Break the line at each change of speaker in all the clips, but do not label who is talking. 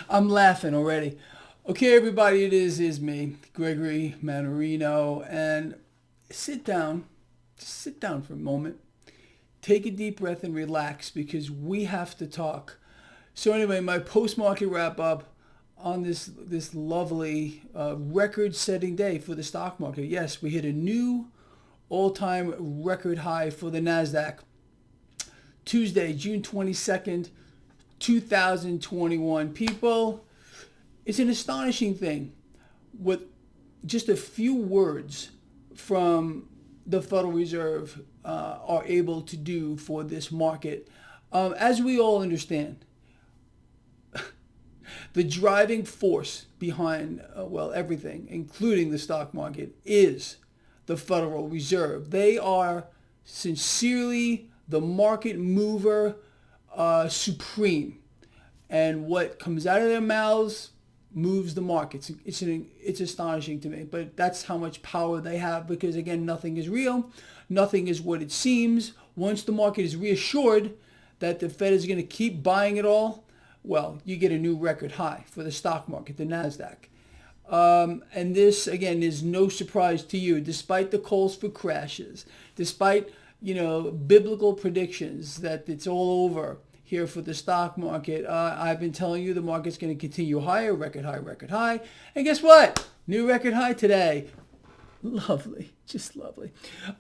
I'm laughing already. Okay, everybody, it is me, Gregory Mannarino, and sit down, just sit down for a moment, take a deep breath and relax because we have to talk. So anyway, my post-market wrap-up on this lovely record-setting day for the stock market. Yes, we hit a new all-time record high for the NASDAQ. Tuesday, June 22nd, 2021. People, it's an astonishing thing what just a few words from the Federal Reserve are able to do for this market. As we all understand, the driving force behind, everything, including the stock market, is the Federal Reserve. They are sincerely the market mover supreme. And what comes out of their mouths moves the markets. It's astonishing to me. But that's how much power they have because, again, nothing is real. Nothing is what it seems. Once the market is reassured that the Fed is going to keep buying it all, well, you get a new record high for the stock market, the NASDAQ. And this, again, is no surprise to you, despite the calls for crashes, despite, biblical predictions that it's all over here for the stock market. I've been telling you the market's going to continue higher, record high. And guess what? New record high today. Lovely, just lovely.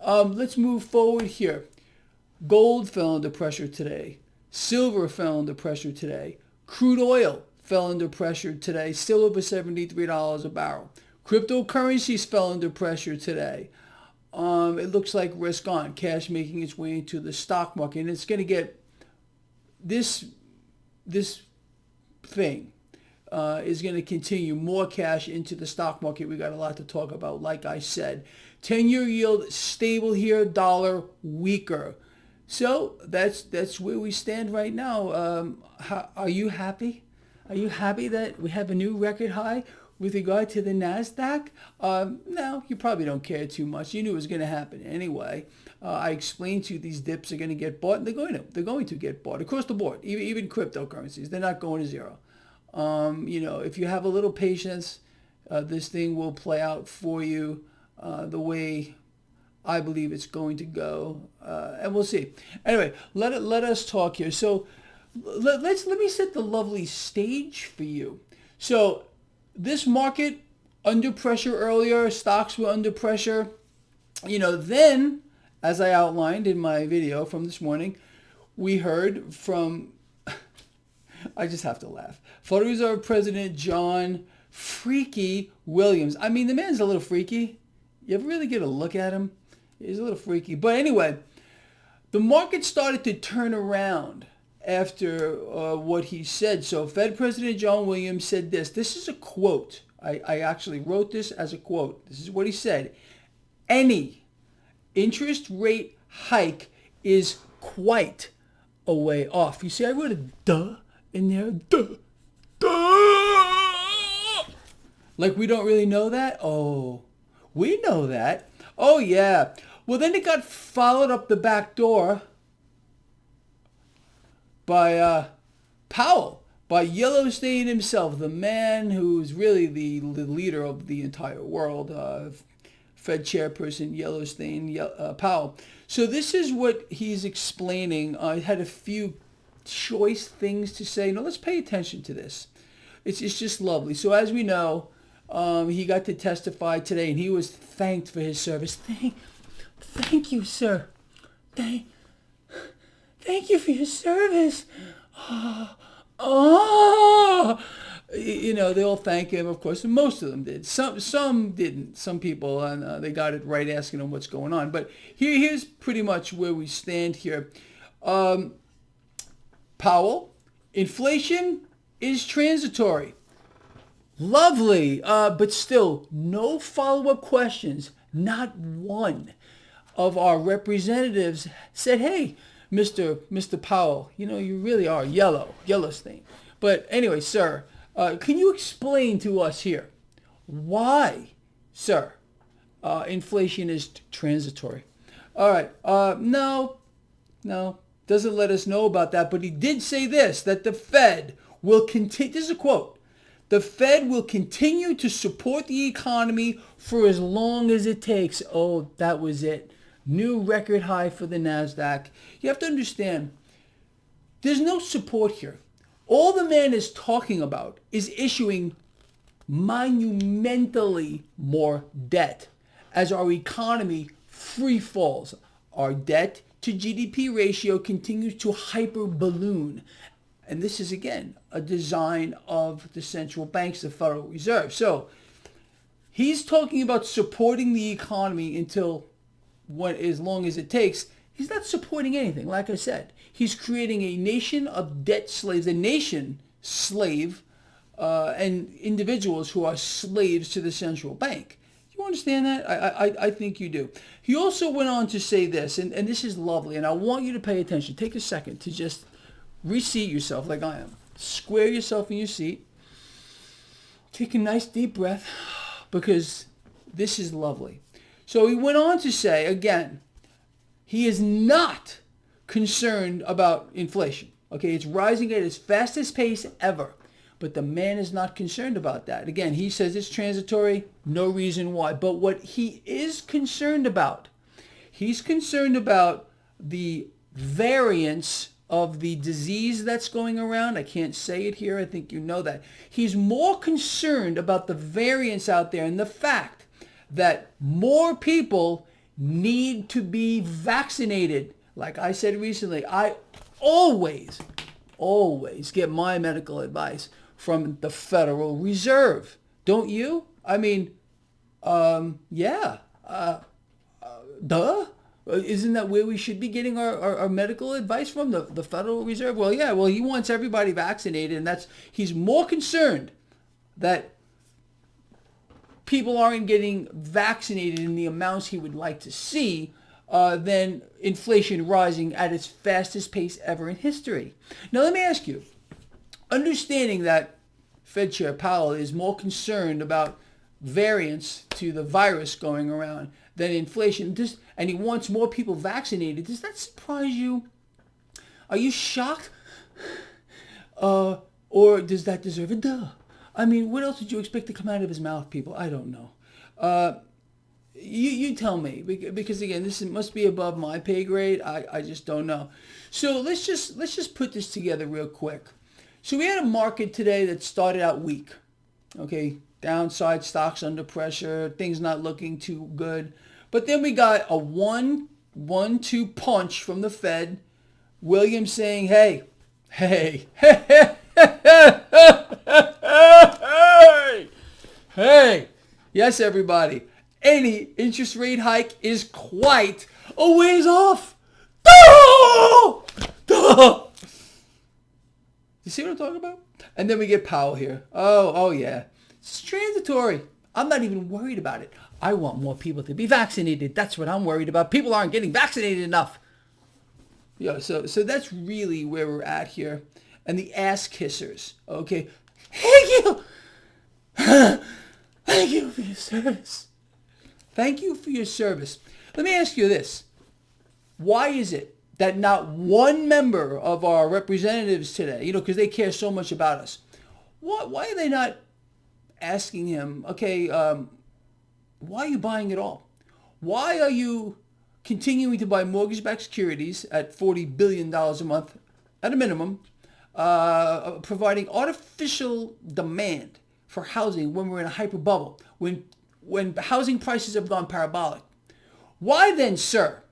Let's move forward here. Gold fell under pressure today. Silver fell under pressure today. Crude oil fell under pressure today, still over $73 a barrel. Cryptocurrencies fell under pressure today. It looks like risk on, cash making its way into the stock market. And it's going to get, this thing is going to continue more cash into the stock market. We got a lot to talk about, like I said. 10-year yield stable here, dollar weaker. So that's where we stand right now. Are you happy? Are you happy that we have a new record high with regard to the NASDAQ? No, you probably don't care too much. You knew it was going to happen anyway. I explained to you these dips are going to get bought, and they're going to get bought across the board, even cryptocurrencies. They're not going to zero. If you have a little patience, this thing will play out for you the way I believe it's going to go, and we'll see. Anyway, let us talk here. So let me set the lovely stage for you. So this market under pressure earlier, stocks were under pressure. Then, as I outlined in my video from this morning, we heard from, I just have to laugh, Federal Reserve President John Freaky Williams. I mean, the man's a little freaky. You ever really get a look at him? He's a little freaky. But anyway, the market started to turn around after what he said. So Fed President John Williams said this. This is a quote. I actually wrote this as a quote. This is what he said. Any interest rate hike is quite a way off. You see, I wrote a duh in there. Duh. Like we don't really know that? Oh, we know that. Oh, yeah. Well, then it got followed up the back door by Powell, by Yellowstain himself, the man who's really the leader of the entire world, Fed chairperson Yellowstain Powell. So this is what he's explaining. I had a few choice things to say. Now let's pay attention to this. It's just lovely. So as we know, he got to testify today, and he was thanked for his service. Thank you, sir. Thank you for your service. They all thank him, of course, and most of them did. Some didn't. Some people, and they got it right asking him what's going on. But here's pretty much where we stand here. Powell, inflation is transitory. Lovely, but still, no follow-up questions. Not one of our representatives said, hey, Mr. Powell, you really are Yellowstain. But anyway, sir, can you explain to us here why, sir, inflation is transitory? All right, no, doesn't let us know about that. But he did say this, that the Fed will continue, this is a quote, the Fed will continue to support the economy for as long as it takes. Oh, that was it. New record high for the NASDAQ. You have to understand, there's no support here. All the man is talking about is issuing monumentally more debt as our economy free falls. Our debt to GDP ratio continues to hyper balloon. And this is, again, a design of the central banks, the Federal Reserve. So he's talking about supporting the economy until as long as it takes. He's not supporting anything. Like I said, he's creating a nation of debt slaves, a nation slave, and individuals who are slaves to the central bank. You understand that? I think you do. He also went on to say this, and this is lovely, and I want you to pay attention. Take a second to just reseat yourself like I am. Square yourself in your seat. Take a nice deep breath, because this is lovely. So he went on to say, again, he is not concerned about inflation. Okay, it's rising at its fastest pace ever. But the man is not concerned about that. Again, he says it's transitory, no reason why. But what he is concerned about, he's concerned about the variance of the disease that's going around. I can't say it here. I think you know that. He's more concerned about the variance out there and the fact that more people need to be vaccinated. Like I said recently, I always get my medical advice from the Federal Reserve. Don't you? I mean, yeah. Duh. Isn't that where we should be getting our medical advice from, the Federal Reserve? Well, yeah. Well, he wants everybody vaccinated, and he's more concerned that people aren't getting vaccinated in the amounts he would like to see than inflation rising at its fastest pace ever in history. Now, let me ask you, understanding that Fed Chair Powell is more concerned about variance to the virus going around than inflation, and he wants more people vaccinated, does that surprise you? Are you shocked? Or does that deserve a duh? I mean, what else did you expect to come out of his mouth, people? I don't know. You tell me, because again, this must be above my pay grade. I just don't know. So let's just put this together real quick. So we had a market today that started out weak. Okay, downside, stocks under pressure, things not looking too good. But then we got a 1-2 punch from the Fed. Williams saying, hey, yes, everybody. Any interest rate hike is quite a ways off. You see what I'm talking about? And then we get Powell here. Oh yeah. It's transitory. I'm not even worried about it. I want more people to be vaccinated. That's what I'm worried about. People aren't getting vaccinated enough. Yeah, so that's really where we're at here. And the ass kissers. Okay. Thank you. Thank you for your service. Thank you for your service. Let me ask you this. Why is it that not one member of our representatives today, because they care so much about us, why are they not asking him, okay, why are you buying it all? Why are you continuing to buy mortgage-backed securities at $40 billion a month at a minimum, providing artificial demand for housing when we're in a hyper bubble, when housing prices have gone parabolic? Why then, sir,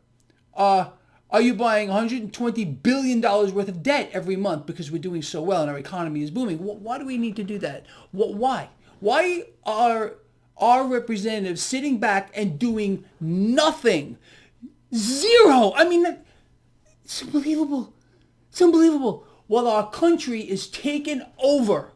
are you buying $120 billion worth of debt every month because we're doing so well and our economy is booming? Why do we need to do that? Why? Why are our representatives sitting back and doing nothing? Zero. I mean, it's unbelievable. It's unbelievable. While our country is taken over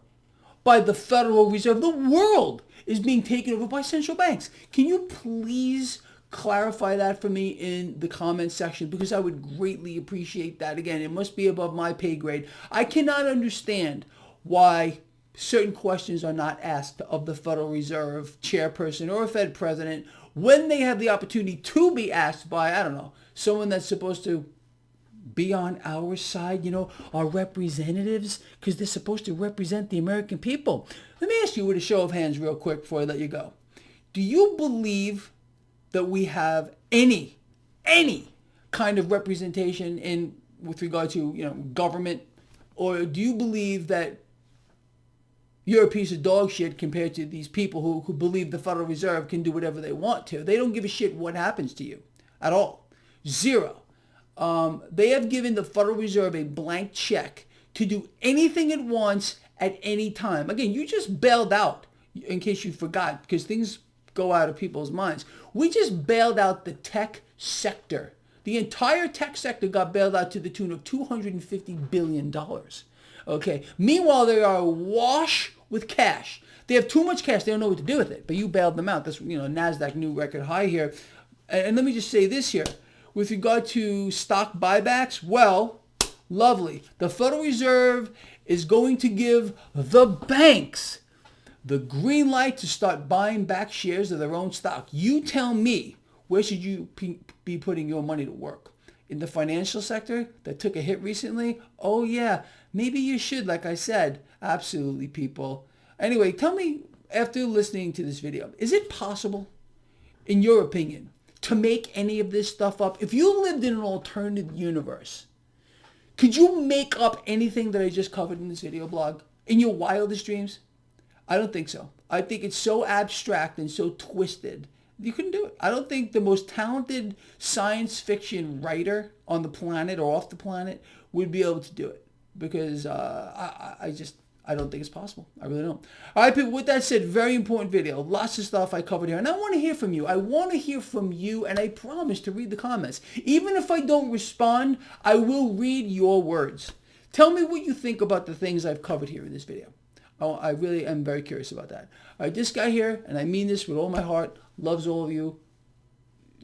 by the Federal Reserve, the world is being taken over by central banks. Can you please clarify that for me in the comment section? Because I would greatly appreciate that. Again, it must be above my pay grade. I cannot understand why certain questions are not asked of the Federal Reserve chairperson or a Fed president when they have the opportunity to be asked by, I don't know, someone that's supposed to be on our side, our representatives, because they're supposed to represent the American people. Let me ask you with a show of hands real quick before I let you go. Do you believe that we have any kind of representation with regard to, government? Or do you believe that you're a piece of dog shit compared to these people who believe the Federal Reserve can do whatever they want to? They don't give a shit what happens to you at all. Zero. They have given the Federal Reserve a blank check to do anything it wants at any time. Again, you just bailed out, in case you forgot, because things go out of people's minds. We just bailed out the tech sector. The entire tech sector got bailed out to the tune of $250 billion. Okay. Meanwhile, they are awash with cash. They have too much cash. They don't know what to do with it. But you bailed them out. That's, NASDAQ new record high here. And let me just say this here. With regard to stock buybacks, well, lovely. The Federal Reserve is going to give the banks the green light to start buying back shares of their own stock. You tell me, where should you be putting your money to work? In the financial sector that took a hit recently? Oh yeah, maybe you should, like I said. Absolutely, people. Anyway, tell me, after listening to this video, is it possible, in your opinion, to make any of this stuff up? If you lived in an alternative universe, could you make up anything that I just covered in this video blog in your wildest dreams? I don't think so. I think it's so abstract and so twisted. You couldn't do it. I don't think the most talented science fiction writer on the planet or off the planet would be able to do it, because I don't think it's possible. I really don't. All right, people, with that said, very important video. Lots of stuff I covered here. And I want to hear from you. I want to hear from you, and I promise to read the comments. Even if I don't respond, I will read your words. Tell me what you think about the things I've covered here in this video. Oh, I really am very curious about that. All right, this guy here, and I mean this with all my heart, loves all of you,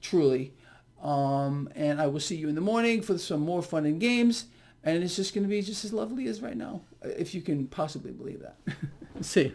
truly. And I will see you in the morning for some more fun and games. And it's just going to be just as lovely as right now, if you can possibly believe that. See ya.